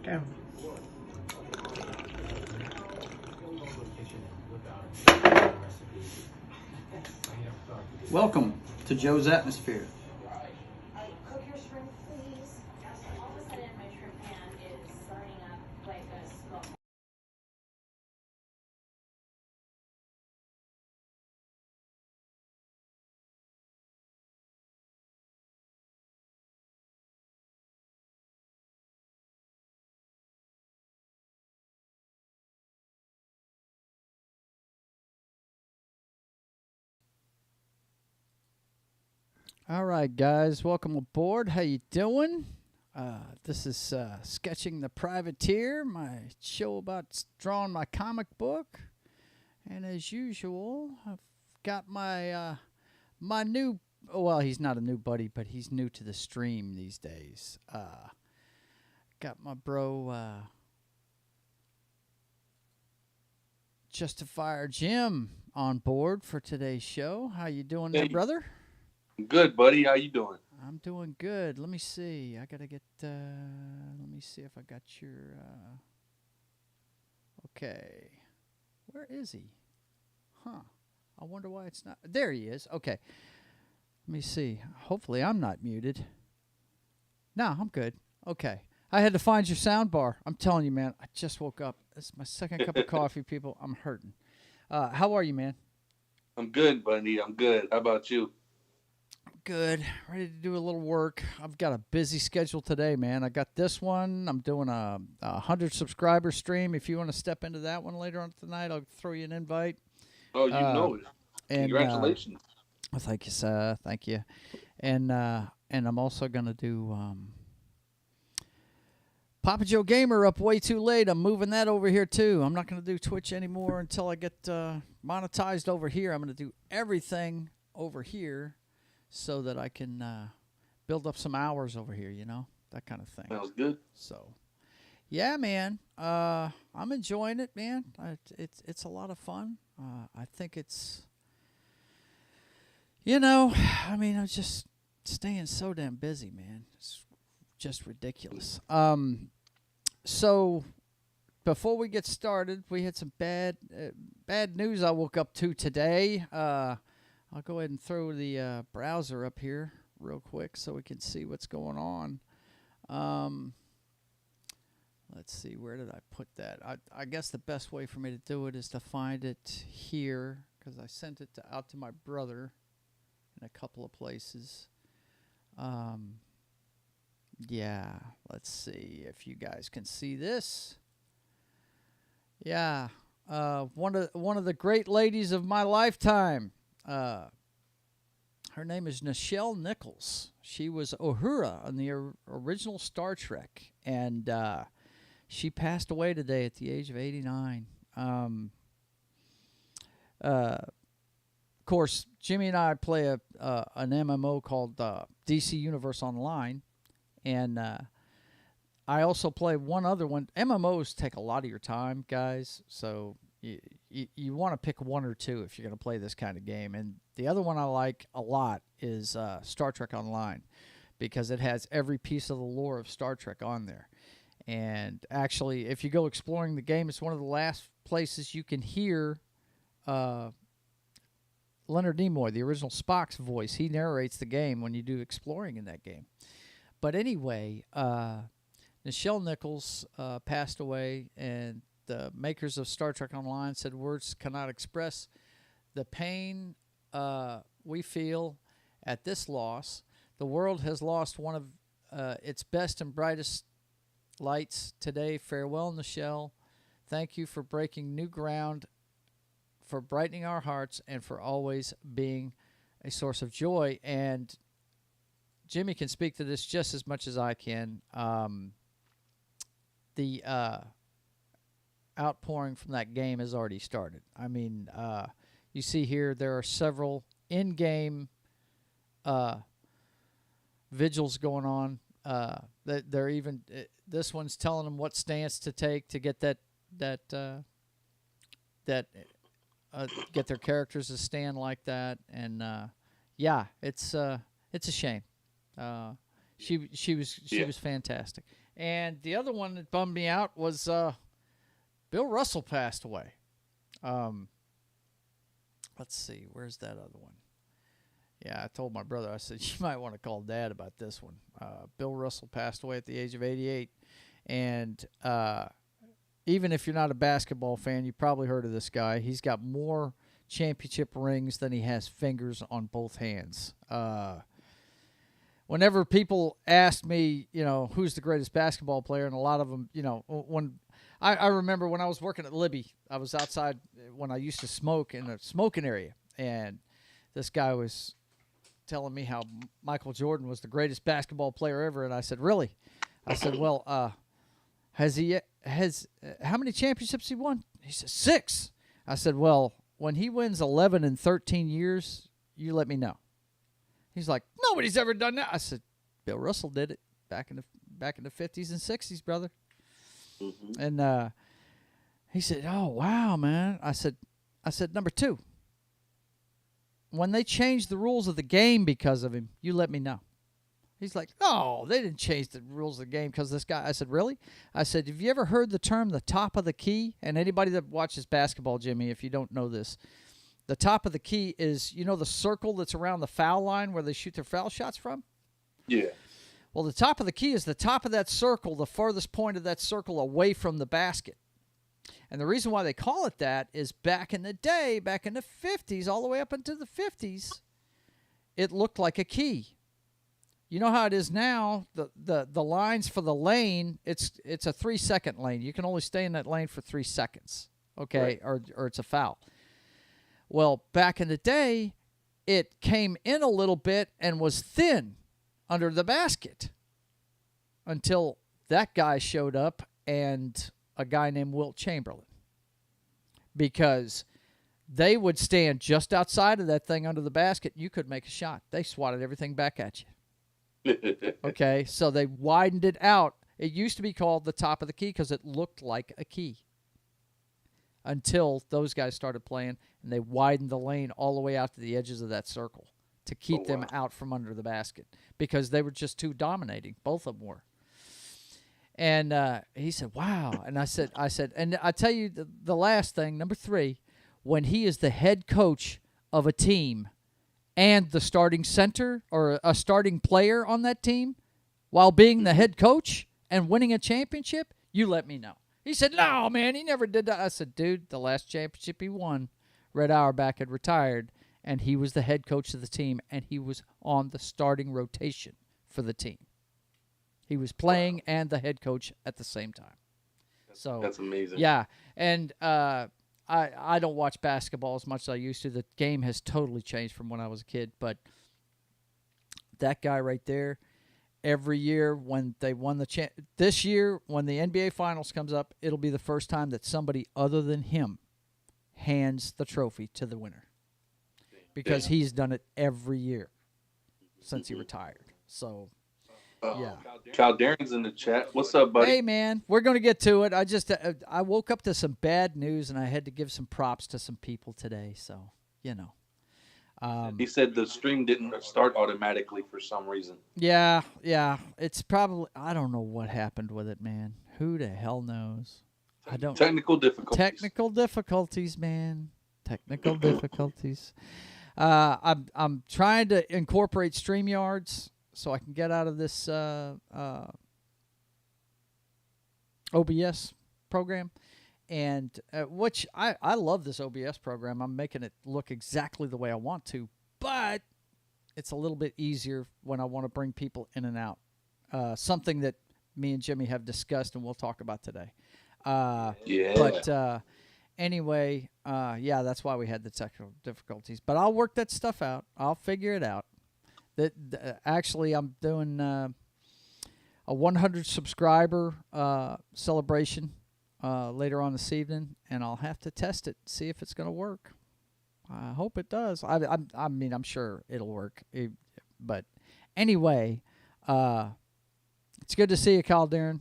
Damn. Welcome to Joe's Atmosphere. Cook your shrimp, please. All of a sudden, my shrimp pan is burning up like a smoke. All right, guys, welcome aboard. How you doing? This is Sketching the Privateer, my show about drawing my comic book. And as usual, I've got my my new, well, he's not a new buddy, but he's new to the stream these days. Got my bro Justifer Jim on board for today's show. How you doing there, brother? Good, buddy. How you doing? I'm doing good. Let me see. I gotta get. Let me see if I got your. Okay, where is he? Huh. I wonder why it's not. There he is. Okay. Let me see. Hopefully, I'm not muted. No, I'm good. Okay. I had to find your sound bar. I'm telling you, man. I just woke up. It's my second cup of coffee, people. I'm hurting. How are you, man? I'm good, buddy. I'm good. How about you? Good. Ready to do a little work. I've got a busy schedule today, man. I got this one. I'm doing a 100 subscriber stream. If you want to step into that one later on tonight, I'll throw you an invite. Oh, you know it. And, congratulations. Well, thank you, sir. Thank you. And I'm also going to do Papa Joe Gamer up way too late. I'm moving that over here, too. I'm not going to do Twitch anymore until I get monetized over here. I'm going to do everything over here, so that I can build up some hours over here, you know, that kind of thing. Sounds good. So, yeah, man, I'm enjoying it, man. It's a lot of fun. I think it's, you know, I mean, I'm just staying so damn busy, man. It's just ridiculous. So, before we get started, we had some bad news I woke up to today. I'll go ahead and throw the browser up here real quick so we can see what's going on. Let's see, where did I put that? I guess the best way for me to do it is to find it here, because I sent it out to my brother in a couple of places. Yeah, let's see if you guys can see this. Yeah, one of the great ladies of my lifetime. Her name is Nichelle Nichols. She was Uhura on the original Star Trek, and she passed away today at the age of 89. Of course, Jimmy and I play an MMO called DC Universe Online, and I also play one other one. MMOs take a lot of your time, guys, so you want to pick one or two if you're going to play this kind of game. And the other one I like a lot is Star Trek Online, because it has every piece of the lore of Star Trek on there. And actually, if you go exploring the game, it's one of the last places you can hear Leonard Nimoy, the original Spock's voice. He narrates the game when you do exploring in that game. But anyway, Nichelle Nichols passed away, and the makers of Star Trek Online said words cannot express the pain we feel at this loss. The world has lost one of its best and brightest lights today. Farewell, Nichelle. Thank you for breaking new ground, for brightening our hearts, and for always being a source of joy. And Jimmy can speak to this just as much as I can. The outpouring from that game has already started. I mean, you see here there are several in-game vigils going on. They're even this one's telling them what stance to take to get get their characters to stand like that. And yeah, it's a shame. She was fantastic. And the other one that bummed me out was Bill Russell passed away. Let's see, where's that other one? Yeah, I told my brother, I said, you might want to call Dad about this one. Bill Russell passed away at the age of 88. And even if you're not a basketball fan, you probably heard of this guy. He's got more championship rings than he has fingers on both hands. Whenever people ask me, who's the greatest basketball player, and a lot of them, when I remember when I was working at Libby, I was outside when I used to smoke in a smoking area, and this guy was telling me how Michael Jordan was the greatest basketball player ever, and I said, really? I said, well, how many championships he won? He said 6. I said, well, when he wins 11 in 13 years, you let me know. He's like, nobody's ever done that. I said, Bill Russell did it back in the 50s and 60s, brother. Mm-hmm. And he said, oh, wow, man. I said, number 2. When they changed the rules of the game because of him, you let me know. He's like, no, they didn't change the rules of the game because of this guy. I said, really? I said, have you ever heard the term the top of the key? And anybody that watches basketball, Jimmy, if you don't know this, the top of the key is, the circle that's around the foul line where they shoot their foul shots from? Yeah. Well, the top of the key is the top of that circle, the farthest point of that circle away from the basket. And the reason why they call it that is back in the day, back in the 50s, all the way up into the 50s, it looked like a key. You know how it is now, the lines for the lane, it's a 3-second lane. You can only stay in that lane for 3 seconds, okay, right. or it's a foul. Well, back in the day, it came in a little bit and was thin under the basket until that guy showed up and a guy named Wilt Chamberlain, because they would stand just outside of that thing under the basket. You could make a shot. They swatted everything back at you. Okay, so they widened it out. It used to be called the top of the key because it looked like a key until those guys started playing, and they widened the lane all the way out to the edges of that circle to keep them out from under the basket because they were just too dominating. Both of them were. And he said, wow. And I said, and I tell you the last thing, number 3, when he is the head coach of a team and the starting center or a starting player on that team while being the head coach and winning a championship, you let me know. He said, no, man, he never did that. I said, dude, the last championship he won, Red Auerbach had retired, and he was the head coach of the team, and he was on the starting rotation for the team. He was playing and the head coach at the same time. So that's amazing. Yeah, and I don't watch basketball as much as I used to. The game has totally changed from when I was a kid, but that guy right there, every year when they won the this year when the NBA Finals comes up, it'll be the first time that somebody other than him hands the trophy to the winner, because he's done it every year since he retired. So, yeah. Cal Darren's in the chat. What's up, buddy? Hey, man, we're going to get to it. I woke up to some bad news, and I had to give some props to some people today. So, he said the stream didn't start automatically for some reason. Yeah. It's probably, I don't know what happened with it, man. Who the hell knows? I don't. Technical difficulties, man. Technical difficulties. I'm trying to incorporate StreamYards so I can get out of this OBS program, and which I love this OBS program. I'm making it look exactly the way I want to, but it's a little bit easier when I want to bring people in and out. Something that me and Jimmy have discussed and we'll talk about today. But anyway, that's why we had the technical difficulties. But I'll work that stuff out. I'll figure it out. Actually, I'm doing a 100 subscriber celebration later on this evening, and I'll have to test it, see if it's going to work. I hope it does. I mean, I'm sure it'll work. But anyway, it's good to see you, Kyle Darren.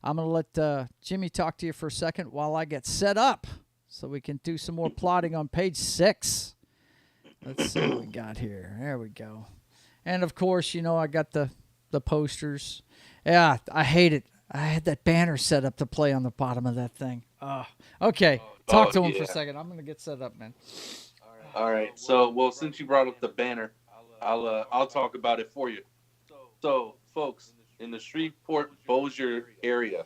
I'm going to let Jimmy talk to you for a second while I get set up so we can do some more plotting on page 6. Let's see what we got here. There we go. And, of course, I got the posters. Yeah, I hate it. I had that banner set up to play on the bottom of that thing. Okay. Talk to him for a second. I'm gonna get set up, man. All right. So, well, since you brought up the banner, I'll talk about it for you. So, folks, in the Shreveport Bossier area,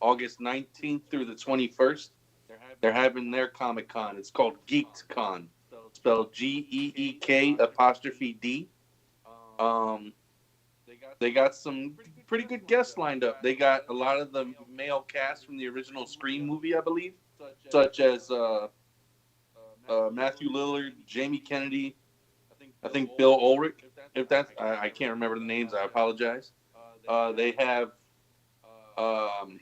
August 19th through the 21st, they're having their Comic Con. It's called GeekCon, spelled GEEK''D. Um, they got some pretty good guests lined up. They got a lot of the male cast from the original Scream movie, I believe, such as Matthew Lillard, Jamie Kennedy, I think Bill Ulrich. If that's, I can't remember the names. I apologize. They have, um,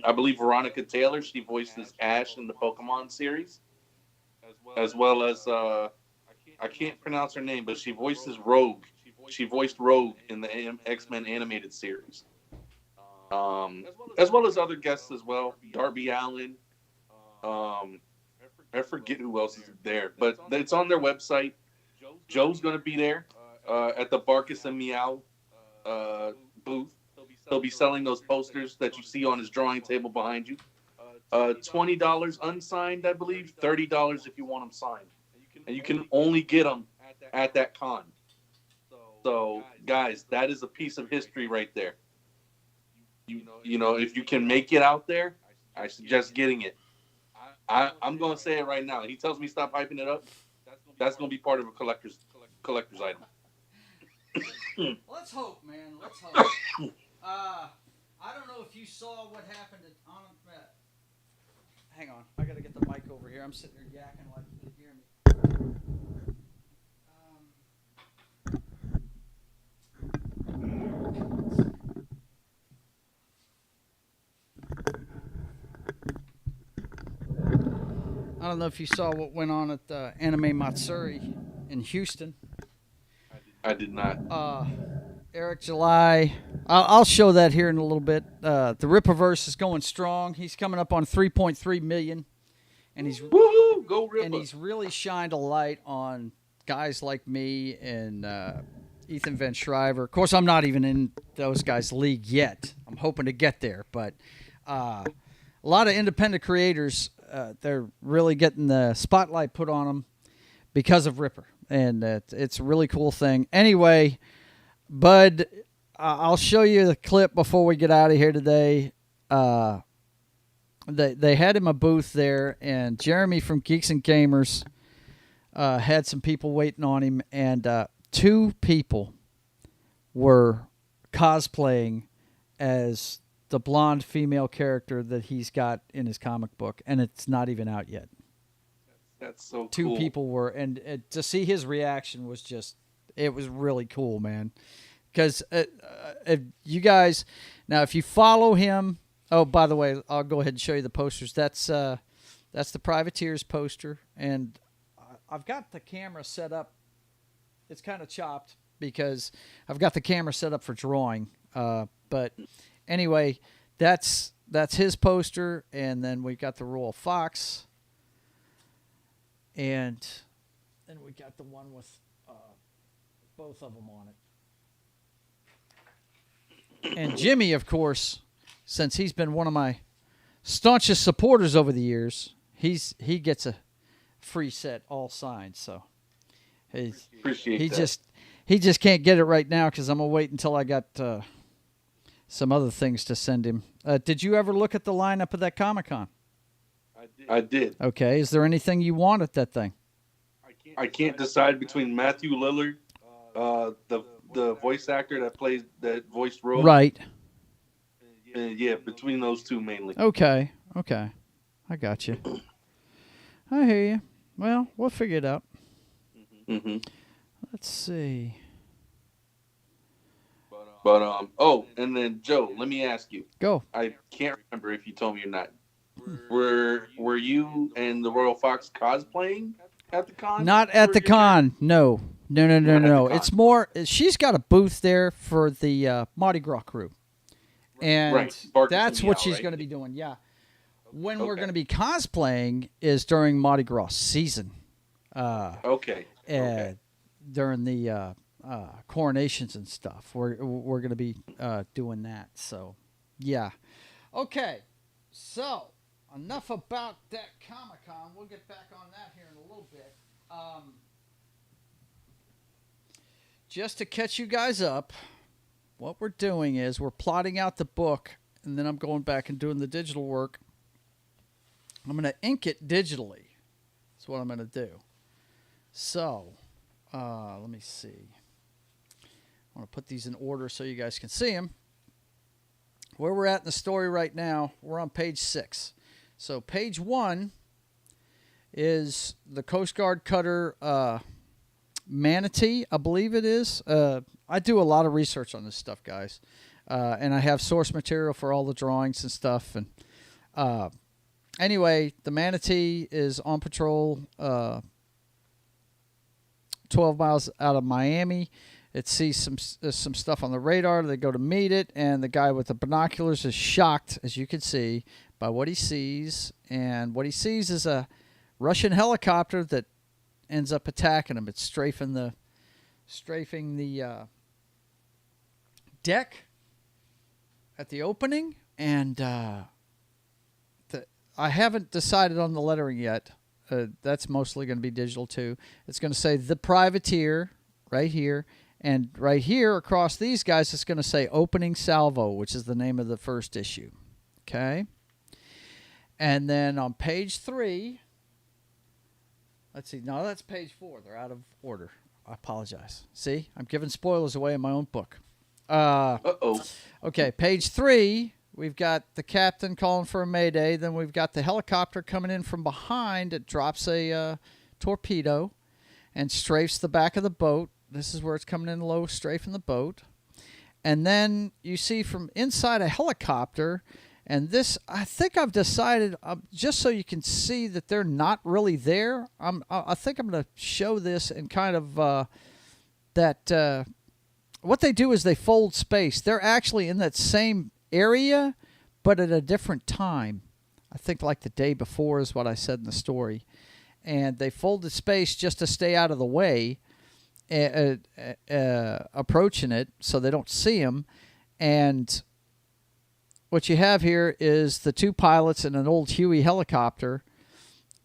I believe Veronica Taylor. She voices Ash in the Pokemon series, as well as I can't pronounce her name, but she voices Rogue. She voiced Rogue in the X-Men animated series, as well as other guests as well. Darby Allin. I forget who else is there, but it's on their website. Joe's going to be there at the Barkus and Meow booth. He'll be selling those posters that you see on his drawing table behind you. $20 unsigned, I believe. $30 if you want them signed, and you can only get them at that con. So, guys, that is a piece of history right there. You know, if you can make it out there, I suggest getting it. I'm going to say it right now. He tells me stop hyping it up. That's going to be part of a collector's item. Let's hope, man. Let's hope. I don't know if you saw what happened at hang on. I got to get the mic over here. I'm sitting here yakking like you can hear me. I don't know if you saw what went on at the Anime Matsuri in Houston. I did not. Eric July. I'll show that here in a little bit. The Rippaverse is going strong. He's coming up on 3.3 million, and he's Woo-hoo, go Rippa. And he's really shined a light on guys like me and Ethan Van Shriver. Of course, I'm not even in those guys' league yet. I'm hoping to get there, but a lot of independent creators. They're really getting the spotlight put on them because of Ripper, and it's a really cool thing. Anyway, Bud, I'll show you the clip before we get out of here today. They had him a booth there, and Jeremy from Geeks and Gamers had some people waiting on him, and 2 people were cosplaying as the blonde female character that he's got in his comic book, and it's not even out yet. That's so 2 cool. people were, and to see his reaction was just, it was really cool, man. Because if you guys, now if you follow him, oh, by the way, I'll go ahead and show you the posters. That's the Privateers poster, and I've got the camera set up. It's kind of chopped because I've got the camera set up for drawing, but anyway, that's his poster, and then we got the Royal Fox, and then we got the one with both of them on it. And Jimmy, of course, since he's been one of my staunchest supporters over the years, he gets a free set all signed. So Appreciate that. he just can't get it right now because I'm gonna wait until I got some other things to send him. Did you ever look at the lineup of that Comic-Con? I did. Okay. Is there anything you want at that thing? I can't decide between Matthew Lillard, the voice actor that voiced Rogue. Right. Yeah, between those 2 mainly. Okay. I got you. I hear you. Well, we'll figure it out. Mm-hmm. Let's see. But and then Joe, let me ask you. Go. I can't remember if you told me or not. Were you and the Royal Fox cosplaying at the con? Not at the con. No. It's more. She's got a booth there for the Mardi Gras crew, and right. that's what she's going to be doing. Yeah. When we're going to be cosplaying is during Mardi Gras season. Okay. During the coronations and stuff. We're going to be doing that. So, yeah. Okay. So, enough about that Comic-Con. We'll get back on that here in a little bit. Just to catch you guys up, what we're doing is we're plotting out the book, and then I'm going back and doing the digital work. I'm going to ink it digitally. That's what I'm going to do. So, let me see. I want to put these in order so you guys can see them. Where we're at in the story right now, we're on page 6. So page 1 is the Coast Guard cutter Manatee, I believe it is. I do a lot of research on this stuff, guys. And I have source material for all the drawings and stuff. And anyway, the Manatee is on patrol 12 miles out of Miami. It sees some stuff on the radar. They go to meet it, and the guy with the binoculars is shocked, as you can see, by what he sees. And what he sees is a Russian helicopter that ends up attacking him. It's strafing the deck at the opening, and I haven't decided on the lettering yet. That's mostly going to be digital too. It's going to say the Privateer right here. And right here across these guys, it's going to say Opening Salvo, which is the name of the first issue. Okay? And then on page 3, let's see. No, that's page 4. They're out of order. I apologize. See? I'm giving spoilers away in my own book. Uh-oh. Okay, page 3, we've got the captain calling for a mayday. Then we've got the helicopter coming in from behind. It drops a torpedo and strafes the back of the boat. This is where it's coming in low, strafing the boat. And then you see from inside a helicopter, and this, I think I've decided, just so you can see that they're not really there, I think I'm going to show this and kind of what they do is they fold space. They're actually in that same area, but at a different time. I think like the day before is what I said in the story. And they folded space just to stay out of the way, approaching it so they don't see him. And what you have here is the 2 pilots in an old Huey helicopter,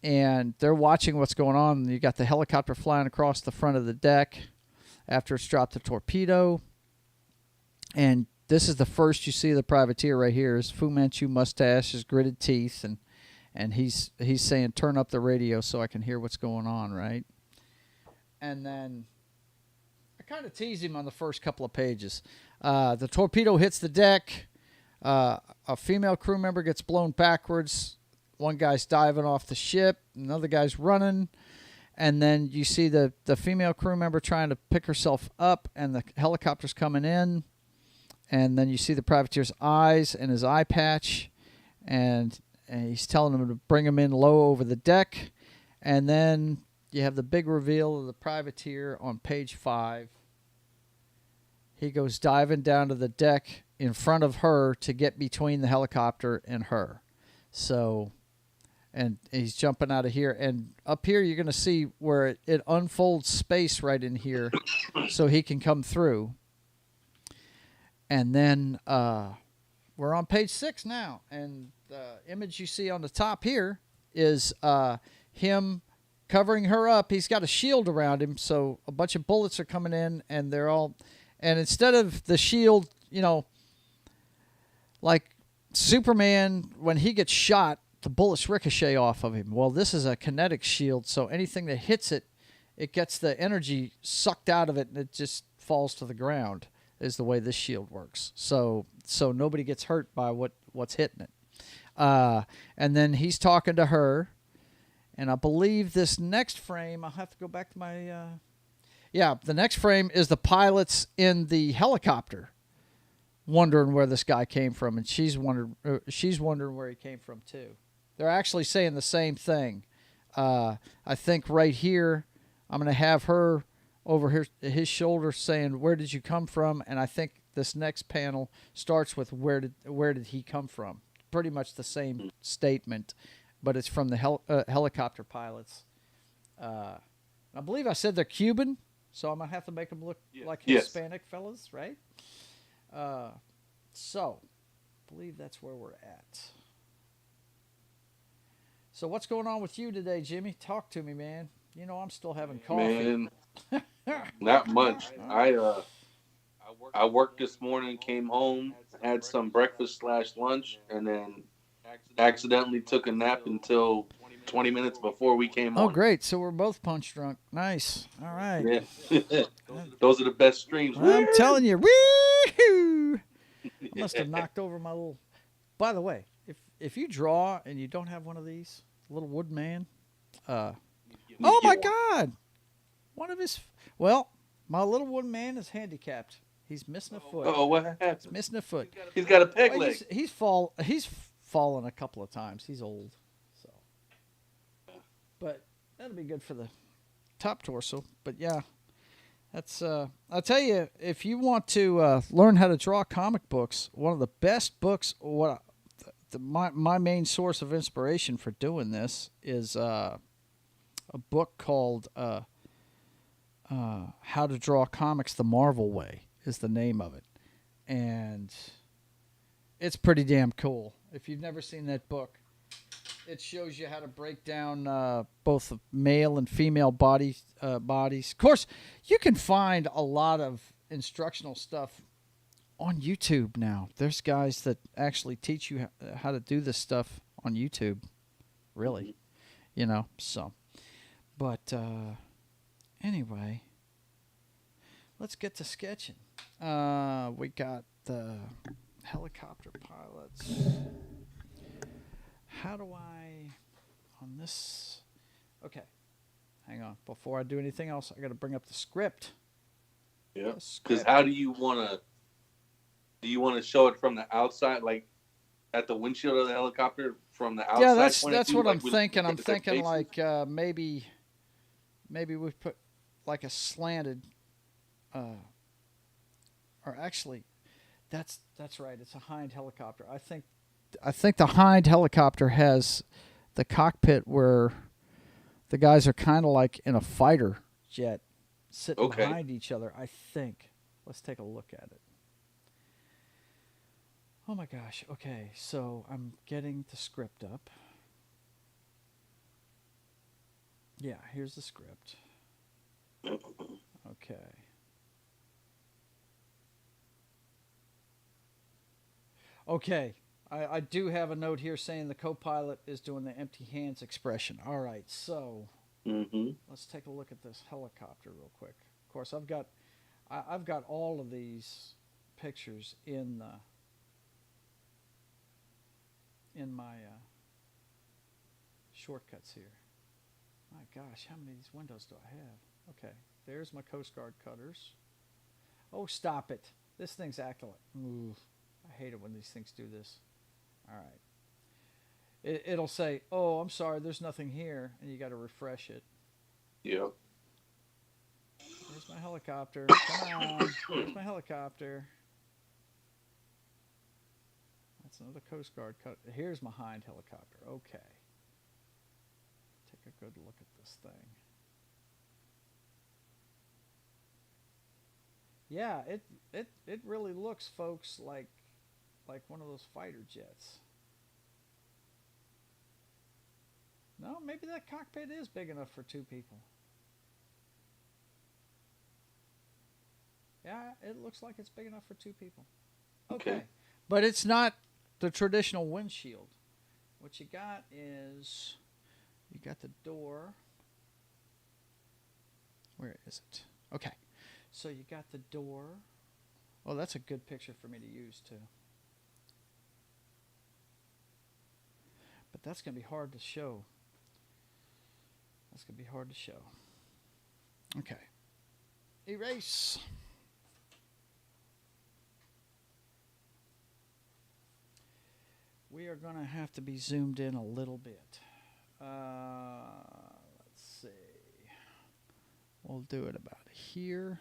and they're watching what's going on. And you got the helicopter flying across the front of the deck after it's dropped the torpedo. And this is the first you see of the Privateer right here. His Fu Manchu mustache, his gritted teeth, and he's saying, turn up the radio so I can hear what's going on, right? And then I kind of tease him on the first couple of pages. The torpedo hits the deck. A female crew member gets blown backwards. One guy's diving off the ship. Another guy's running. And then you see the female crew member trying to pick herself up, and the helicopter's coming in. And then you see the Privateer's eyes and his eye patch. And he's telling them to bring him in low over the deck. And then you have the big reveal of the Privateer on page 5. He goes diving down to the deck in front of her to get between the helicopter and her. So, and he's jumping out of here. And up here you're going to see where it unfolds space right in here so he can come through. And then we're on page 6 now. And the image you see on the top here is him covering her up. He's got a shield around him, so a bunch of bullets are coming in, and they're all... And instead of the shield, you know, like Superman, when he gets shot, the bullets ricochet off of him. Well, this is a kinetic shield, so anything that hits it, it gets the energy sucked out of it, and it just falls to the ground, is the way this shield works. So nobody gets hurt by what's hitting it. And then he's talking to her, and I believe this next frame, I'll have to go back to my... Yeah, the next frame is the pilots in the helicopter wondering where this guy came from, and she's wondering where he came from too. They're actually saying the same thing. I think right here, I'm going to have her over his shoulder saying, "Where did you come from?" And I think this next panel starts with where did he come from? Pretty much the same statement, but it's from the helicopter pilots. I believe I said they're Cuban. So I'm gonna have to make them look like Yes. Hispanic fellas, right? So, I believe that's where we're at. So what's going on with you today, Jimmy? Talk to me, man. You know I'm still having coffee. Man, not much. I worked this morning, came home, had some breakfast slash lunch, and then accidentally took a nap until 20 minutes before we came Oh, on. great. So we're both punch drunk. Nice. All right. Yeah. Those are the best streams. I'm telling you, woo! I must have knocked over my little. By the way, if you draw and you don't have one of these little wood man, oh my God, one of his. Well, my little wood man is handicapped. He's missing a foot. Oh, what happened? He's missing a foot. He's got a peg Well, leg. He's fallen a couple of times. He's old, so. But that'll be good for the top torso. But yeah, that's. I'll tell you, if you want to learn how to draw comic books, one of the best books. My main source of inspiration for doing this is a book called "How to Draw Comics the Marvel Way" is the name of it, and it's pretty damn cool. If you've never seen that book, it shows you how to break down both male and female bodies. Of course, you can find a lot of instructional stuff on YouTube now. There's guys that actually teach you how to do this stuff on YouTube. Really, so. But anyway, let's get to sketching. We got the helicopter pilots. How do I on this? Okay, hang on. Before I do anything else, I got to bring up the script. Yeah. Because how do you want to? Do you want to show it from the outside, like at the windshield of the helicopter from the outside? Yeah, that's what like I'm thinking. I'm thinking like maybe we put like a slanted, or actually, that's right. It's a Hind helicopter. I think the Hind helicopter has the cockpit where the guys are kind of like in a fighter jet, sitting behind each other. I think. Let's take a look at it. Oh my gosh. Okay, so I'm getting the script up. Yeah, here's the script. Okay. Okay. I do have a note here saying the co-pilot is doing the empty hands expression. All right, so let's take a look at this helicopter real quick. Of course, I've got all of these pictures in my shortcuts here. My gosh, how many of these windows do I have? Okay, there's my Coast Guard cutters. Oh, stop it. This thing's acting like... Ooh, I hate it when these things do this. All right. It'll say, oh, I'm sorry, there's nothing here, and you got to refresh it. Yeah. There's my helicopter. Come on. There's my helicopter. That's another Coast Guard cut. Here's my Hind helicopter. Okay. Take a good look at this thing. Yeah, it really looks, folks, like one of those fighter jets. No, maybe that cockpit is big enough for two people. Yeah, it looks like it's big enough for two people. Okay. But it's not the traditional windshield. What you got is, you got the door. Where is it? Okay. So you got the door. Oh, that's a good picture for me to use too. But that's going to be hard to show. That's going to be hard to show. Okay. Erase. We are going to have to be zoomed in a little bit. Let's see. We'll do it about here.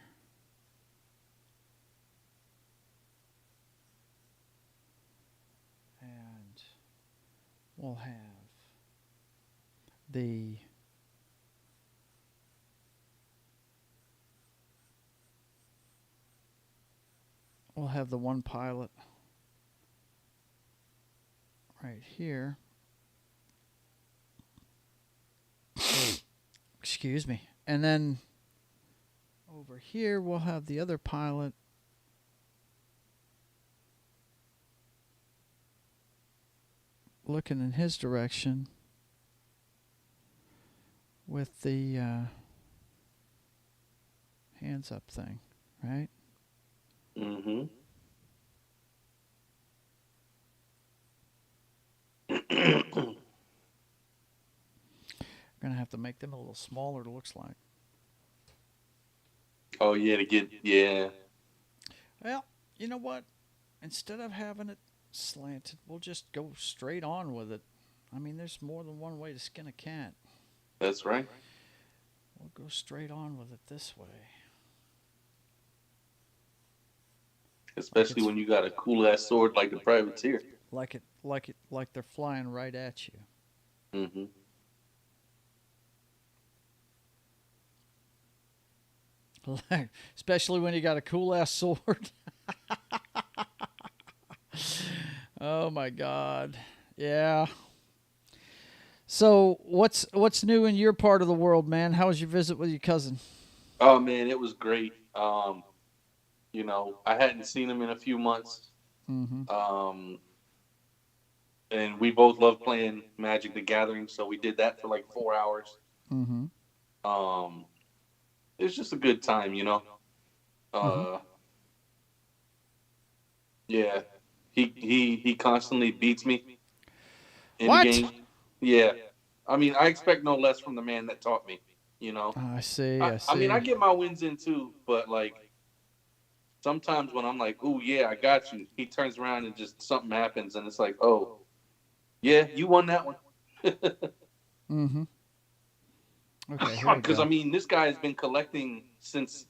And we'll have the we'll have the one pilot right here. Excuse me. And then over here, we'll have the other pilot. Looking in his direction with the hands up thing, right? Mm-hmm. We're going to have to make them a little smaller, it looks like. Oh, yeah, yeah. Well, you know what? Instead of having it slanted, we'll just go straight on with it. I mean, there's more than one way to skin a cat. That's right. We'll go straight on with it this way. Especially when you got a cool-ass sword like the Privateer. Like they're flying right at you. Mm-hmm. Especially when you got a cool ass sword. Oh my God. Yeah. So what's new in your part of the world, man? How was your visit with your cousin? Oh man, it was great. You know, I hadn't seen him in a few months. Mm-hmm. And we both love playing Magic the Gathering, so we did that for like 4 hours. Mm-hmm. It was just a good time, you know. Mm-hmm. Yeah, he constantly beats me in What? game. Yeah, I mean, I expect no less from the man that taught me. You know, I see. I mean, I get my wins in too, but like sometimes when I'm like, "Ooh, yeah, I got you," he turns around and just something happens, and it's like, "Oh, yeah, you won that one." Mm-hmm. Okay, here we Because go. I mean, this guy has been collecting since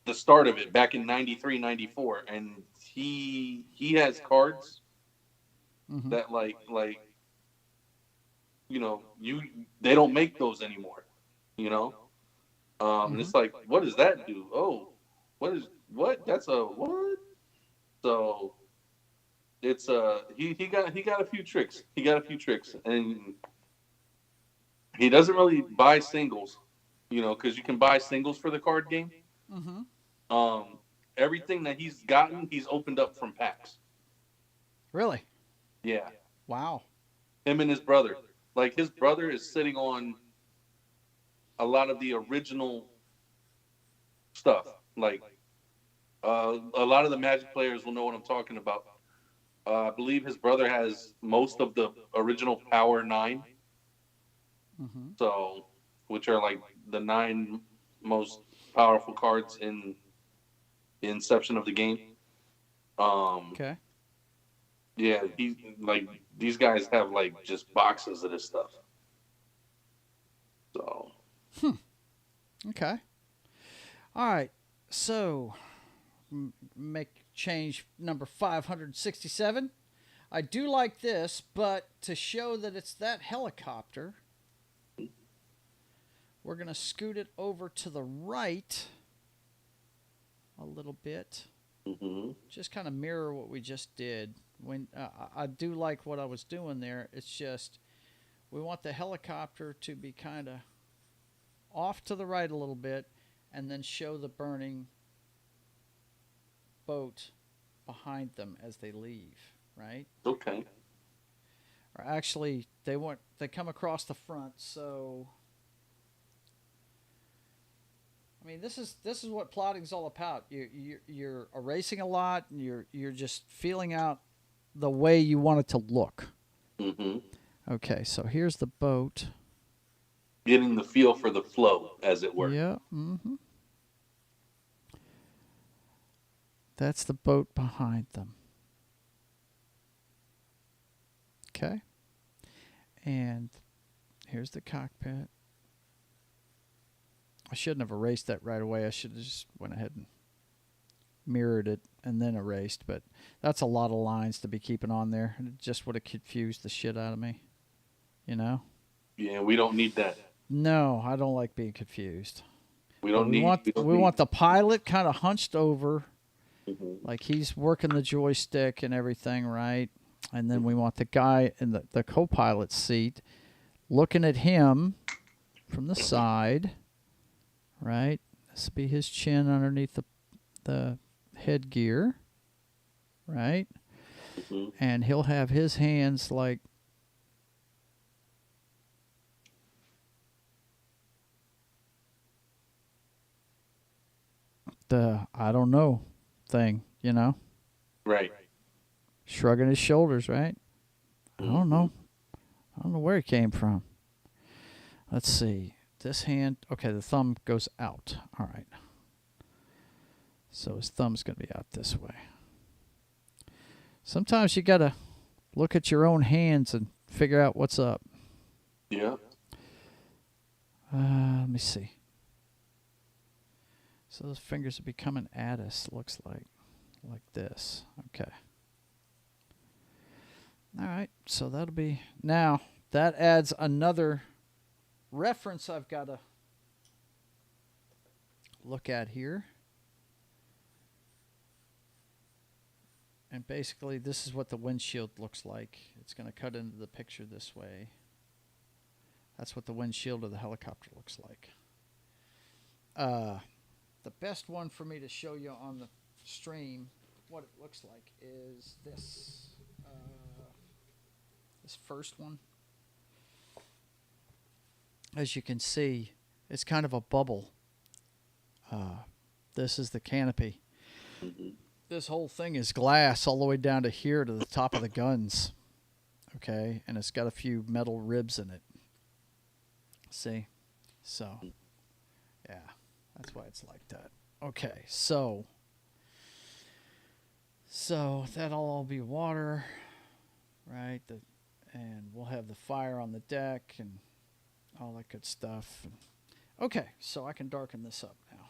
the start of it back in 93, 94, and he has cards Mm-hmm. that you know, they don't make those anymore, you know. And Mm-hmm. it's like, what does that do? Oh, what? That's a what? So it's he got a few tricks. He got a few tricks, and he doesn't really buy singles, you know, because you can buy singles for the card game. Mm-hmm. Um, Everything that he's gotten, he's opened up from packs. Really? Yeah, Wow. him and his brother. Like his brother is sitting on a lot of the original stuff. Like a lot of the Magic players will know what I'm talking about. I believe his brother has most of the original Power 9, Mm-hmm. so which are like the 9 most powerful cards in the inception of the game. Um, Okay. yeah, he like these guys have like just boxes of this stuff. So Okay. All right. So make change number 567. I do like this, but to show that it's that helicopter, we're going to scoot it over to the right a little bit. mm-hmm. Just kind of mirror what we just did. When I do like what I was doing there. It's just we want the helicopter to be kind of off to the right a little bit and then show the burning boat behind them as they leave, right? Okay. Or actually, they come across the front, so I mean, this is what plotting's all about. You're erasing a lot, and you're just feeling out the way you want it to look. Mm-hmm. Okay, so here's the boat. Getting the feel for the flow, as it were. Yeah. Mm-hmm. That's the boat behind them. Okay. And here's the cockpit. I shouldn't have erased that right away. I should have just went ahead and mirrored it and then erased. But that's a lot of lines to be keeping on there. It just would have confused the shit out of me. You know? Yeah, we don't need that. No, I don't like being confused. We But don't we need. want the pilot kind of hunched over Like he's working the joystick and everything, right? And then we want the guy in the co-pilot seat looking at him from the side, right? This will be his chin underneath the headgear, right? And he'll have his hands like the I don't know thing, you know? Right. Shrugging his shoulders, right? I don't know. I don't know where it came from. Let's see. This hand, okay, the thumb goes out. All right. So his thumb's going to be out this way. Sometimes you got to look at your own hands and figure out what's up. Yeah. Let me see. So those fingers are becoming at us, looks like this. Okay. All right, so that'll be, now that adds another reference I've got to look at here. And basically this is what the windshield looks like. It's going to cut into the picture this way. That's what the windshield of the helicopter looks like. The best one for me to show you on the stream what it looks like is this. This first one. As you can see, it's kind of a bubble. This is the canopy. This whole thing is glass all the way down to here to the top of the guns. Okay, and it's got a few metal ribs in it. See? So, yeah, that's why it's like that. Okay, so that'll all be water, right? And we'll have the fire on the deck and all that good stuff. Okay, so I can darken this up now.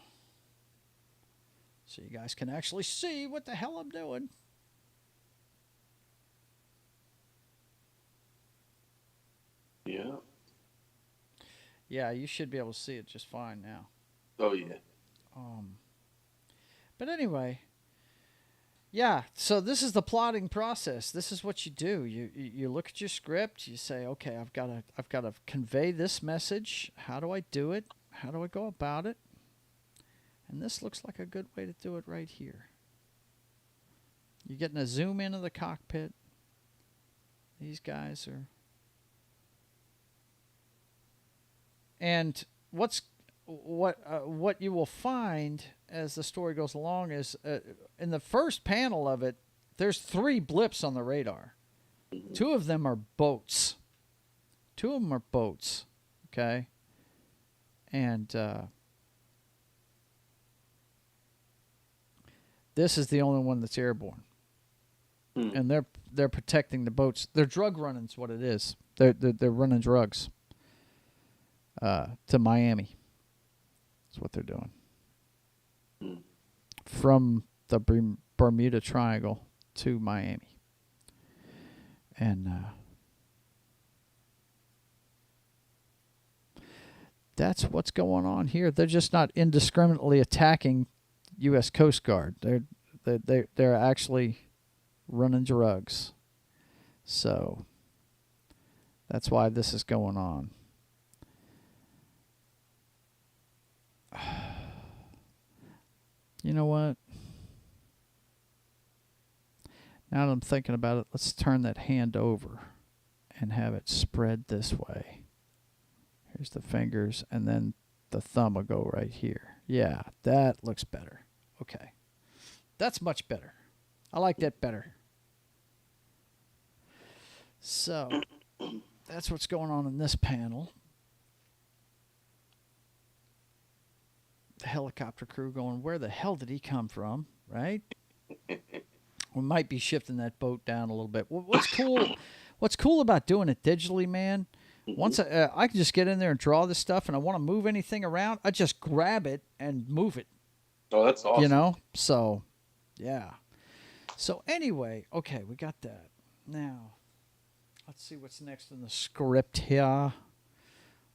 So you guys can actually see what the hell I'm doing. Yeah. Yeah, you should be able to see it just fine now. Oh, yeah. But anyway, yeah, so this is the plotting process. This is what you do. You look at your script, you say, okay, I've got to convey this message. How do I do it? How do I go about it? And this looks like a good way to do it right here. You're getting a zoom in of the cockpit. These guys are, and what you will find as the story goes along is in the first panel of it, there's 3 blips on the radar. 2 of them are boats. Okay, and this is the only one that's airborne, and they're protecting the boats. They're drug running is what it is. They're running drugs to Miami. That's what they're doing. From the Bermuda Triangle to Miami. And that's what's going on here. They're just not indiscriminately attacking U.S. Coast Guard. They're actually running drugs. So that's why this is going on. You know what? Now that I'm thinking about it, let's turn that hand over and have it spread this way. Here's the fingers, and then the thumb will go right here. Yeah, that looks better. Okay. That's much better. I like that better. So, that's what's going on in this panel. The helicopter crew going, where the hell did he come from, right? We might be shifting that boat down a little bit. What's cool about doing it digitally, man, once I can just get in there and draw this stuff, and I want to move anything around, I just grab it and move it. Oh, that's awesome. You know? So, yeah. So, anyway, okay, we got that. Now, let's see what's next in the script here.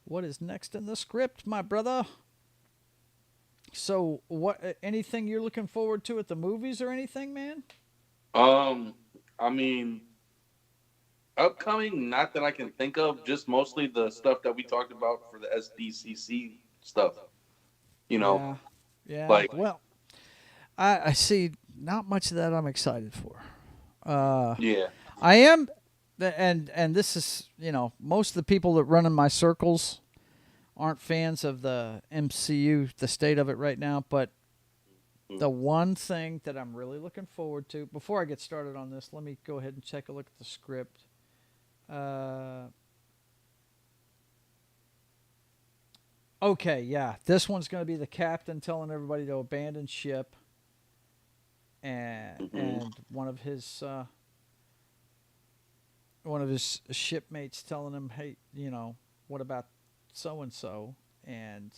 What is next in the script, my brother? So, what? Anything you're looking forward to at the movies or anything, man? I mean, upcoming, not that I can think of, just mostly the stuff that we talked about for the SDCC stuff. You know, Yeah, yeah. like Well, I see. Not much of that I'm excited for. Uh, yeah, I am, and this is most of the people that run in my circles aren't fans of the MCU, the state of it right now. But the one thing that I'm really looking forward to, before I get started on this, let me go ahead and take a look at the script. Okay, yeah, this one's going to be the captain telling everybody to abandon ship, and one of his shipmates telling him, "Hey, what about so and so?" And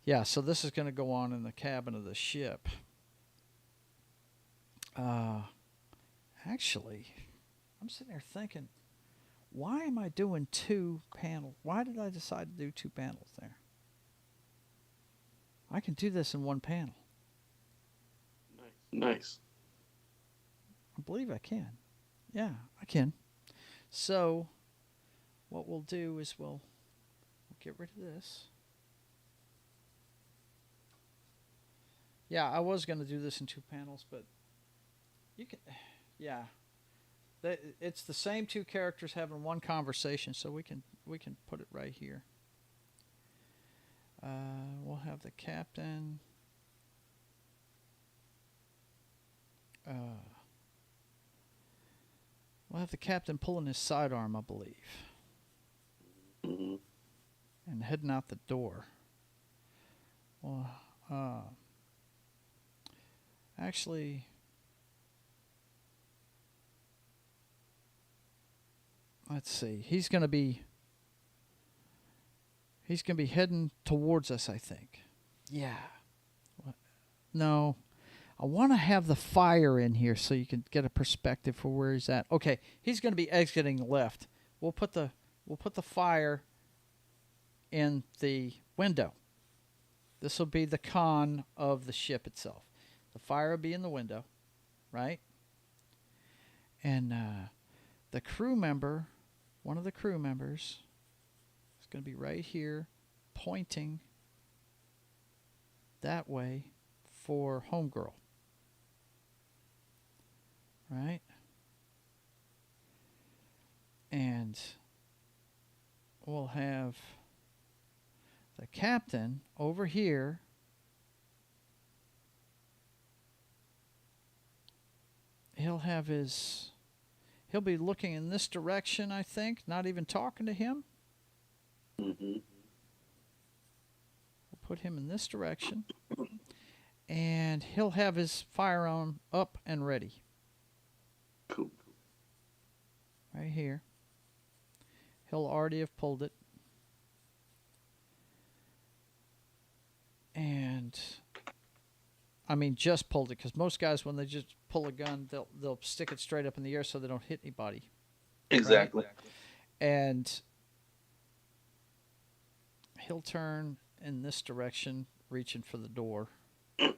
yeah, so this is going to go on in the cabin of the ship. Uh, Actually, I'm sitting there thinking, why am I doing two panels? Why did I decide to do two panels there? I can do this in one panel. nice. I believe I can. Yeah, I can. So, what we'll do is we'll get rid of this. Yeah, I was going to do this in two panels, but you can, yeah. It's the same two characters having one conversation, so we can put it right here. We'll have the captain. We'll have the captain pulling his sidearm, I believe, Mm-hmm. and heading out the door. Well, actually, let's see. He's gonna be heading towards us, I think. Yeah. No, I want to have the fire in here so you can get a perspective for where he's at. Okay, he's going to be exiting left. We'll put the fire in the window. This will be the con of the ship itself. The fire will be in the window, right? And the crew member, one of the crew members, is going to be right here, pointing that way for homegirl. Right? And we'll have the captain over here. He'll be looking in this direction, I think, not even talking to him. Mm-hmm. We'll put him in this direction. And he'll have his firearm up and ready. Cool. Right here. He'll already have pulled it. And I mean, just pulled it, because most guys, when they just pull a gun, they'll stick it straight up in the air so they don't hit anybody. Exactly. Right? And he'll turn in this direction, reaching for the door to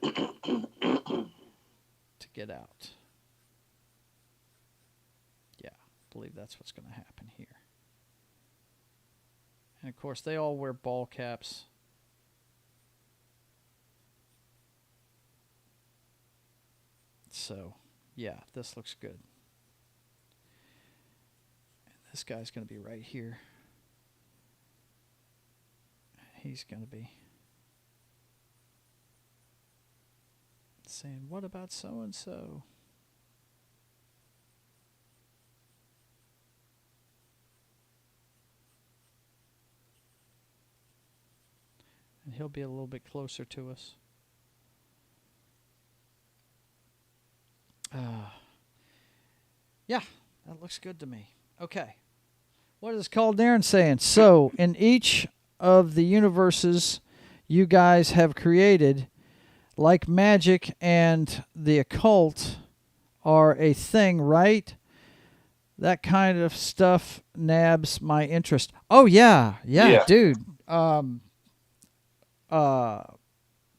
get out. Yeah, I believe that's what's going to happen here. And of course, they all wear ball caps. So, yeah, this looks good. And this guy's going to be right here. He's going to be saying, "What about so-and-so?" And he'll be a little bit closer to us. Yeah, that looks good to me. Okay. What is Calderon saying? So, in each of the universes you guys have created, like magic and the occult are a thing, right? That kind of stuff nabs my interest. Oh, yeah, Yeah. dude.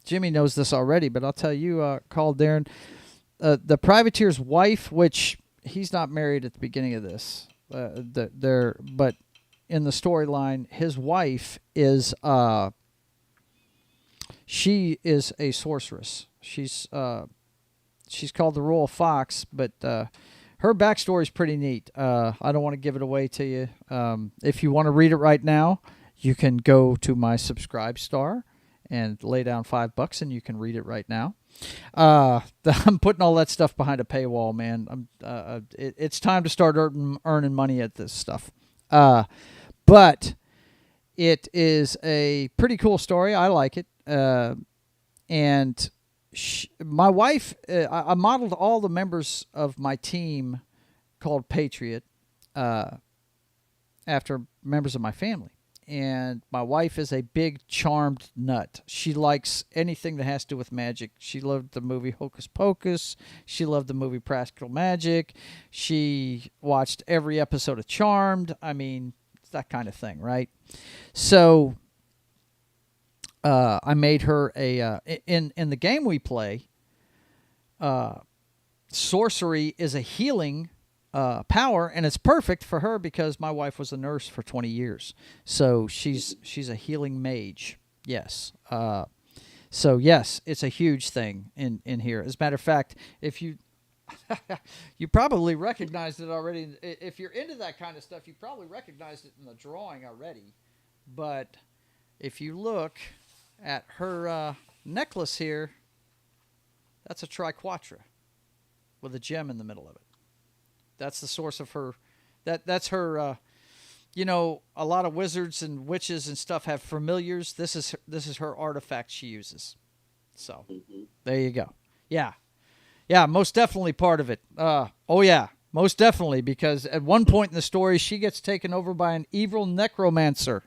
Jimmy knows this already, but I'll tell you, Carl Darren, the privateer's wife, which he's not married at the beginning of this, but in the storyline, his wife is she is a sorceress. She's called the Royal Fox, but her backstory is pretty neat. I don't want to give it away to you. If you want to read it right now, you can go to my Subscribe Star and lay down $5, and you can read it right now. I'm putting all that stuff behind a paywall, man. It's time to start earning money at this stuff. But it is a pretty cool story. I like it. And my wife, I modeled all the members of my team called Patriot after members of my family. And my wife is a big charmed nut. She likes anything that has to do with magic. She loved the movie Hocus Pocus. She loved the movie Practical Magic. She watched every episode of Charmed. I mean, it's that kind of thing, right? So I made her in the game we play, sorcery is a healing power, and it's perfect for her because my wife was a nurse for 20 years. So she's a healing mage. Yes. So yes, it's a huge thing in here. As a matter of fact, if you you probably recognized it already. If you're into that kind of stuff, you probably recognized it in the drawing already. But if you look at her necklace here, that's a triquetra with a gem in the middle of it. That's the source of her. That's her. You know, a lot of wizards and witches and stuff have familiars. This is her artifact she uses. So there you go. Yeah, most definitely part of it. Oh yeah, most definitely, because at one point in the story she gets taken over by an evil necromancer.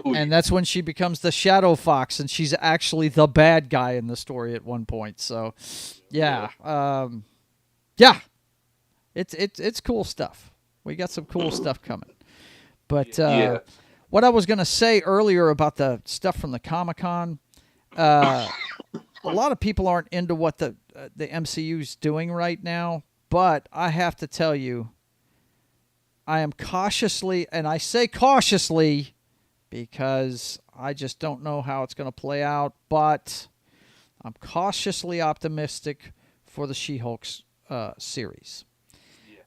And that's when she becomes the Shadow Fox, and she's actually the bad guy in the story at one point. So, yeah. It's cool stuff. We got some cool stuff coming. But what I was going to say earlier about the stuff from the Comic-Con, a lot of people aren't into what the MCU's doing right now, but I have to tell you, I am cautiously, and I say cautiously because I just don't know how it's going to play out, but I'm cautiously optimistic for the She-Hulk series.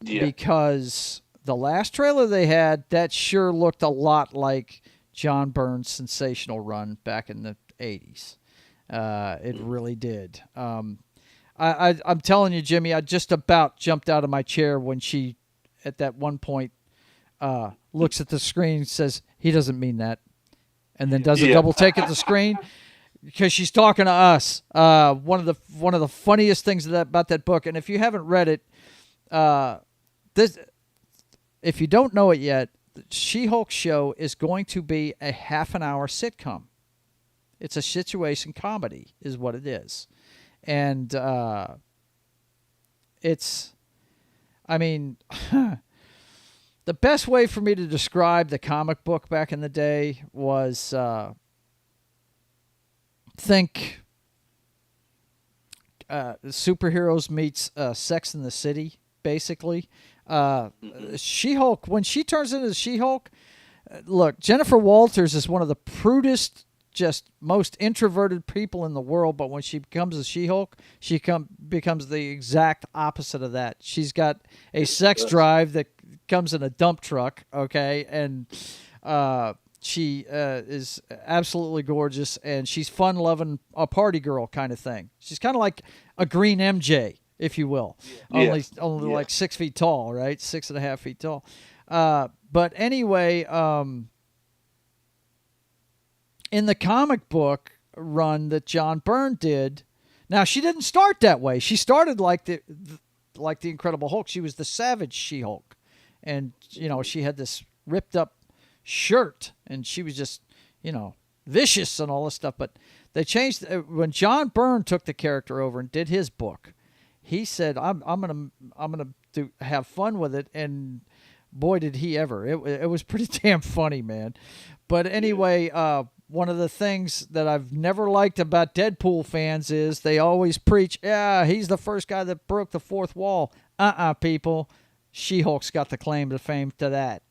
Yeah. Because the last trailer they had, that sure looked a lot like John Byrne's sensational run back in the 80s. It really did. I'm telling you, Jimmy, I just about jumped out of my chair when she, at that one point, looks at the screen and says, he doesn't mean that, and then does a double take at the screen because she's talking to us. One of the funniest things about that book, and if you haven't read it, if you don't know it yet, the She-Hulk show is going to be a half-an-hour sitcom. It's a situation comedy, is what it is, and it's, I mean. The best way for me to describe the comic book back in the day was think superheroes meets Sex in the City, basically. She-Hulk, when she turns into She-Hulk, look, Jennifer Walters is one of the prudest, just most introverted people in the world, but when she becomes a She-Hulk, she becomes the exact opposite of that. She's got a sex drive that comes in a dump truck, okay, and she is absolutely gorgeous, and she's fun-loving, a party girl kind of thing. She's kind of like a green MJ, if you will, only like 6 feet tall, right? 6.5 feet tall. But anyway, in the comic book run that John Byrne did, now she didn't start that way. She started like the Incredible Hulk. She was the Savage She-Hulk, and you know she had this ripped up shirt, and she was just vicious and all this stuff. But they changed when John Byrne took the character over and did his book. He said, "I'm gonna have fun with it," and boy did he ever! It was pretty damn funny, man. But anyway, one of the things that I've never liked about Deadpool fans is they always preach, yeah, he's the first guy that broke the fourth wall. People. She-Hulk's got the claim to fame to that.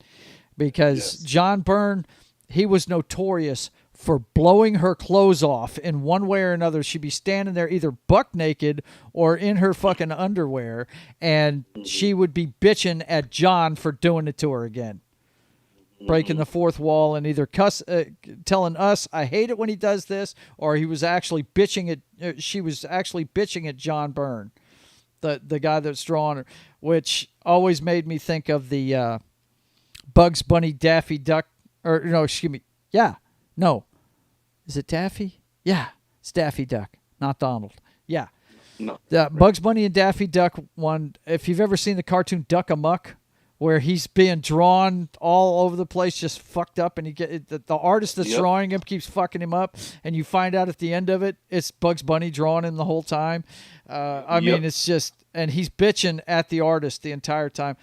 Because John Byrne, he was notorious for blowing her clothes off in one way or another. She'd be standing there either buck naked or in her fucking underwear, and she would be bitching at John for doing it to her again. Breaking the fourth wall and either telling us, I hate it when he does this, or he was actually bitching at, she was actually bitching at John Byrne, the guy that's drawing her, which always made me think of the Bugs Bunny Daffy Duck, or no, excuse me. Yeah. No. Is it Daffy? Yeah. It's Daffy Duck, not Donald. Yeah. No. The Bugs Bunny and Daffy Duck one, if you've ever seen the cartoon Duck Amuck, where he's being drawn all over the place, just fucked up, and the artist that's drawing him keeps fucking him up, and you find out at the end of it, it's Bugs Bunny drawing him the whole time. I mean, it's just, and he's bitching at the artist the entire time.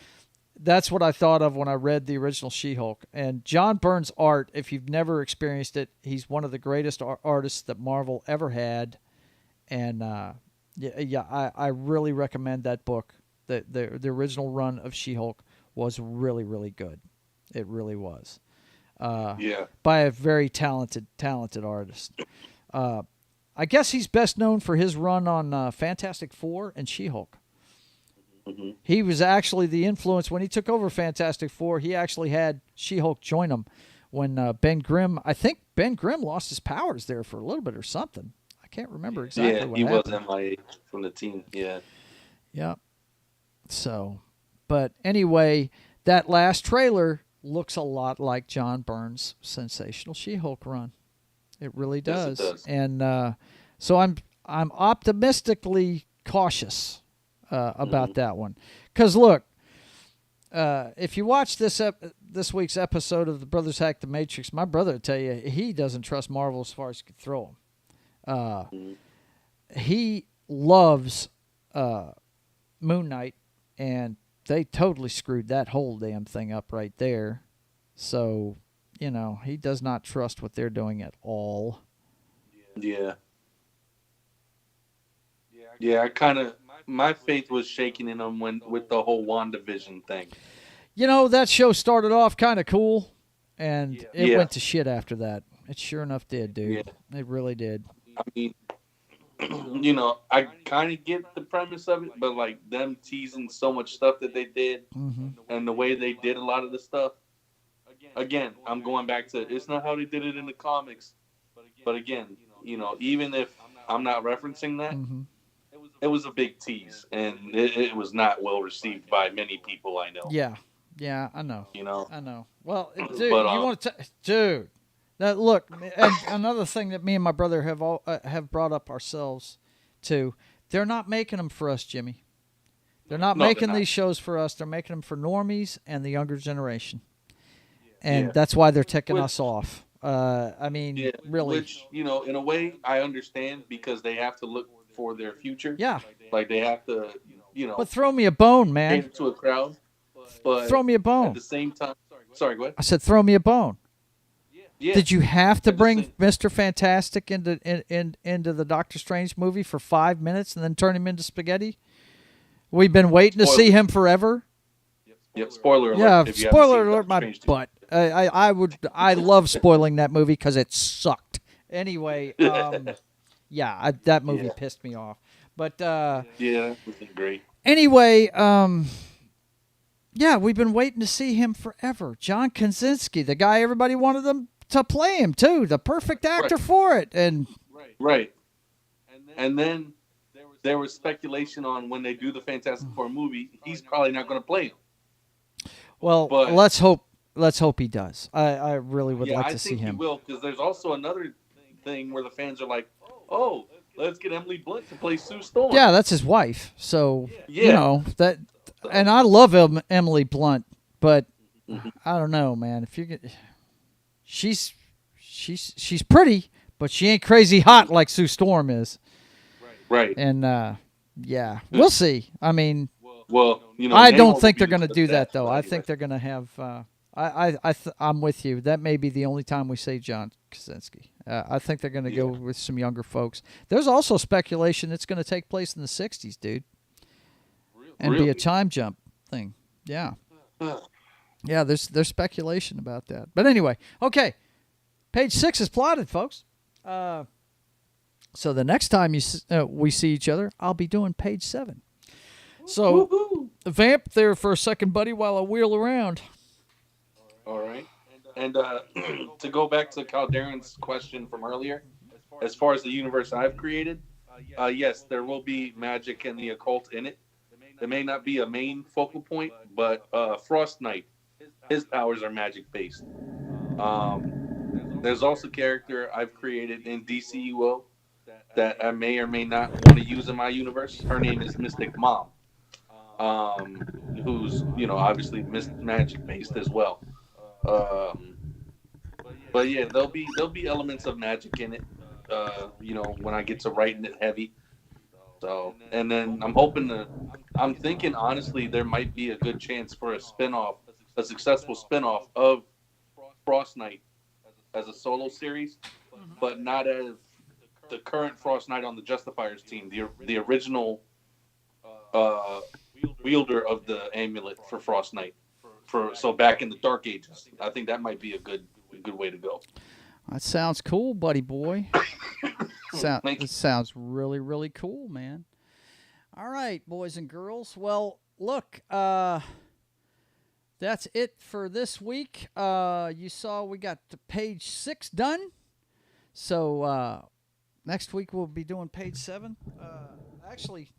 That's what I thought of when I read the original She-Hulk. And John Byrne's art, if you've never experienced it, he's one of the greatest artists that Marvel ever had. And I really recommend that book. The original run of She-Hulk was really, really good. It really was. By a very talented artist. I guess he's best known for his run on Fantastic Four and She-Hulk. Mm-hmm. He was actually the influence when he took over Fantastic Four. He actually had She-Hulk join him when Ben Grimm. I think Ben Grimm lost his powers there for a little bit or something. I can't remember exactly what happened. Yeah, he was MIA from the team. Yeah. Yeah. So, but anyway, that last trailer looks a lot like John Byrne's sensational She-Hulk run. It really does. Yes, it does. And so I'm optimistically cautious about that one. Because look, if you watch this week's episode of the Brothers Hack the Matrix, my brother will tell you he doesn't trust Marvel as far as he can throw him. He loves Moon Knight, and they totally screwed that whole damn thing up right there. So, he does not trust what they're doing at all. Yeah. Yeah, I kind of, my faith was shaking in them with the whole WandaVision thing. That show started off kind of cool, and it went to shit after that. It sure enough did, dude. Yeah. It really did. I mean, I kind of get the premise of it, but like them teasing so much stuff that they did, and the way they did a lot of the stuff. Again, I'm going back to, it's not how they did it in the comics, but again, even if I'm not referencing that, it was a big tease, and it was not well received by many people I know. Yeah, I know. I know. Well, dude, but, you want to, dude. Now, look, and another thing that me and my brother have brought up ourselves too. They're not making them for us, Jimmy. They're not making these shows for us. They're making them for normies and the younger generation, and that's why they're ticking us off. I mean, really. Which, in a way, I understand because they have to look for their future. Yeah. Like they have to, But throw me a bone, man. cater to a crowd. But throw me a bone. At the same time, sorry, go ahead. I said, throw me a bone. Yeah. Did you have to bring Mr. Fantastic into the Doctor Strange movie for 5 minutes and then turn him into spaghetti? We've been waiting to see him forever. Yep. Spoiler alert. Yeah, if you spoiler haven't seen alert, my Doctor Strange butt. I love spoiling that movie because it sucked. Anyway, that movie pissed me off. But yeah, that wasn't great. Anyway, we've been waiting to see him forever. John Krasinski, the guy everybody wanted them to play him too, the perfect actor for it, and right. And then there was speculation on when they do the Fantastic Four movie, he's probably not going to play him. Well, but let's hope he does. I really would like to see him. I think he will, because there's also another thing where the fans are like, oh, let's get Emily Blunt to play Sue Storm. Yeah, that's his wife. So that, and I love Emily Blunt, but I don't know, man. If you get, she's pretty, but she ain't crazy hot like Sue Storm is. Right. And we'll see. I mean, well, I don't think they're going to do that though. I think they're going to have. I'm with you. That may be the only time we say John Krasinski. I think they're going to go with some younger folks. There's also speculation it's going to take place in the 60s, dude. And be a time jump thing. Yeah. Yeah, there's speculation about that. But anyway, okay. Page 6 is plotted, folks. So the next time we see each other, I'll be doing page 7. So, vamp there for a second, buddy, while I wheel around. All right. And to go back to Calderon's question from earlier, as far as the universe I've created, yes, there will be magic and the occult in it. It may not be a main focal point, but Frost Knight, his powers are magic based. There's also a character I've created in DCUO that I may or may not want to use in my universe. Her name is Mystic Mom, who's obviously magic based as well. But yeah, there'll be elements of magic in it. When I get to writing it heavy. So, and then I'm thinking honestly, there might be a good chance for a successful spinoff of Frost Knight as a solo series, but not as the current Frost Knight on the Justifier's team, the original wielder of the amulet for Frost Knight. So back in the Dark Ages, I think that might be a good way to go. That sounds cool, buddy boy. It sounds really, really cool, man. All right, boys and girls. Well, look, that's it for this week. You saw we got page 6 done. So next week we'll be doing page 7. Actually,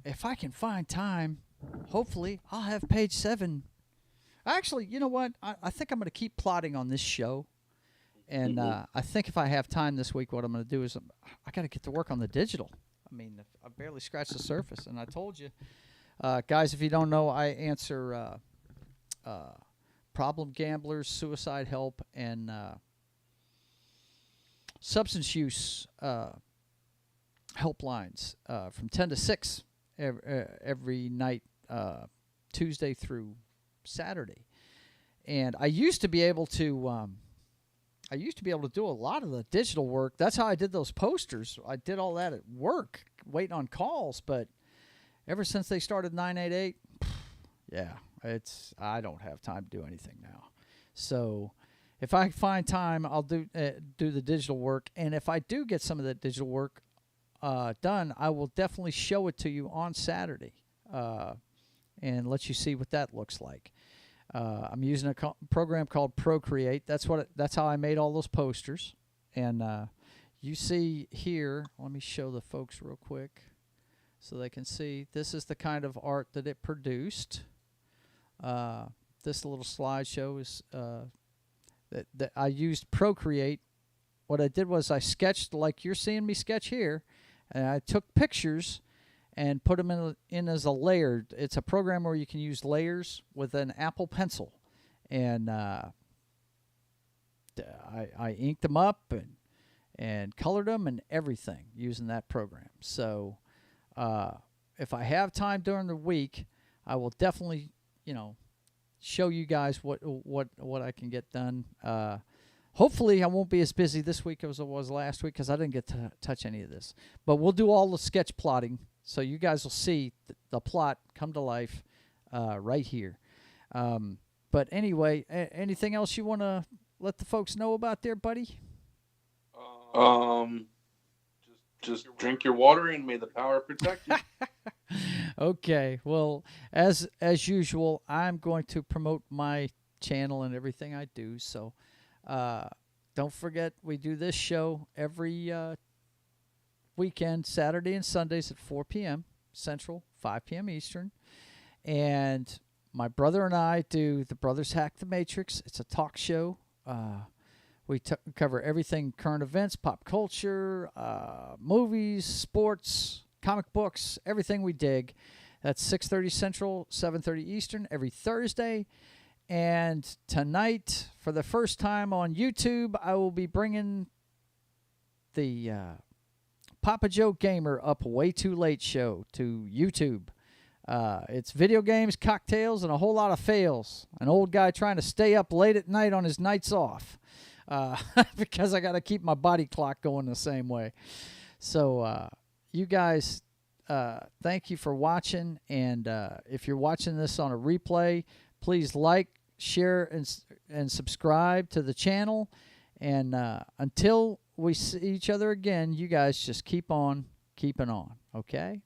if I can find time, hopefully I'll have page 7. Actually, you know what? I think I'm going to keep plotting on this show. And I think if I have time this week, what I'm going to do is I got to get to work on the digital. I mean, I barely scratched the surface. And I told you, guys, if you don't know, I answer problem gamblers, suicide help, and substance use helplines from 10 to 6 every night, Tuesday through Saturday. And I used to be able to do a lot of the digital work. That's how I did those posters. I did all that at work, waiting on calls. But ever since they started 988, I don't have time to do anything now. So if I find time, I'll do the digital work. And if I do get some of that digital work done, I will definitely show it to you on Saturday and let you see what that looks like. I'm using a program called Procreate. That's how I made all those posters. And you see here, let me show the folks real quick so they can see. This is the kind of art that it produced. This little slideshow is that I used Procreate. What I did was I sketched like you're seeing me sketch here, and I took pictures and put them in as a layer. It's a program where you can use layers with an Apple Pencil. And I inked them up and colored them and everything using that program. So if I have time during the week, I will definitely, show you guys what I can get done. Hopefully, I won't be as busy this week as I was last week because I didn't get to touch any of this. But we'll do all the sketch plotting. So you guys will see the plot come to life right here. But anyway, anything else you want to let the folks know about there, buddy? Just drink your water and may the power protect you. Okay. Well, as usual, I'm going to promote my channel and everything I do. So don't forget, we do this show every weekend, Saturday and Sundays at 4 p.m. Central, 5 p.m. Eastern. And my brother and I do The Brothers Hack the Matrix. It's a talk show. We cover everything, current events, pop culture, movies, sports, comic books, everything we dig. That's 6:30 Central, 7:30 Eastern every Thursday. And tonight, for the first time on YouTube, I will be bringing the Papa Joe Gamer Up Way Too Late show to YouTube. It's video games, cocktails, and a whole lot of fails. An old guy trying to stay up late at night on his nights off because I got to keep my body clock going the same way. So you guys, thank you for watching. And if you're watching this on a replay, please like, share, and subscribe to the channel. And until we see each other again, you guys just keep on keeping on, okay?